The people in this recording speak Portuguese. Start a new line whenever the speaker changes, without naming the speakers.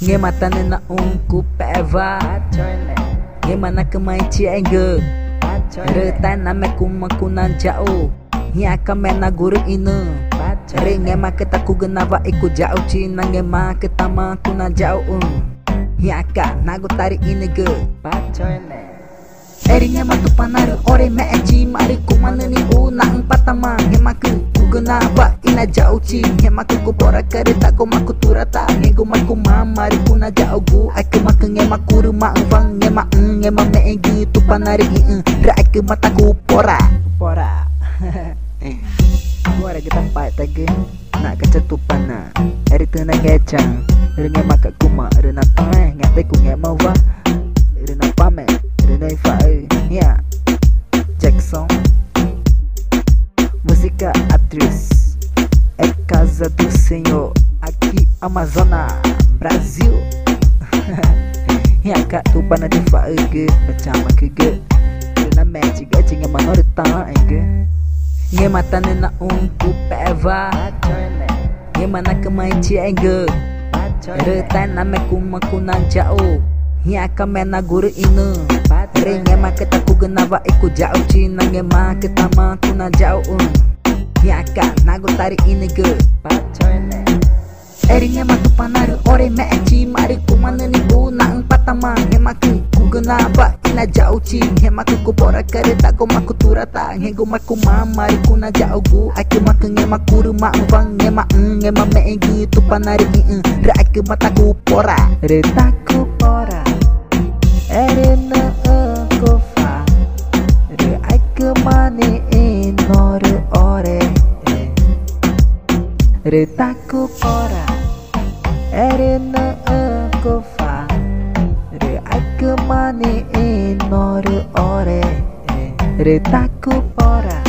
Nghe mata nên na ku peva nghe mana kemai cienge reta na me kuma kunan jauh nya kamena guru inu re nghe ma kita ku genava iku jauh cina nghe ma kita ma kuna jauh nya ka nagu tari ini ge eri nghe ma tu panaru ore me eji mari kumana ni nang patama nghe ma ku genava ina jauh ci nghe ma ku bora kereta ko ma ku turata nghe go ma ku mari kuna jauh gu aku ma ke nghe ma ku rumah vang nghe ma me egi tu panari ra aku mata ku pora Agora kita pai tagi nak kecetupan na eri tena ngecang rene maka kuma rena tangai ngate ku nge mawa rena pame rena ifai ya Jeckson música atriz é casa do senhor aqui Amazônia Brasil ya kak tu pana di fai ge macam ke ge rena meci ge cinga manorita ge nghe mata nên na ku peva nghe mana kemai cienge reta na me kuma kuna jauh nya kamena guru inu re nghe ma kita ku genava iku jauh cina nghe ma kita ma kuna jauh nya ka nagu tari ini ge eri nghe ma tu panaru ore me eji mari kumana ni nang patama nghe ma ku genava ina jauh ci nghe ma ku bora kereta ko ma ku turata nghe go ma ku mari kuna jauh gu aku ma ke nghe ma ku rumah vang nghe ma me egi tu panari ra aku mata ku pora reta ku pora eri na ko fa re aku mani inore ore reta ku pora eri na ko fa re aku mani inore ore reta ku pora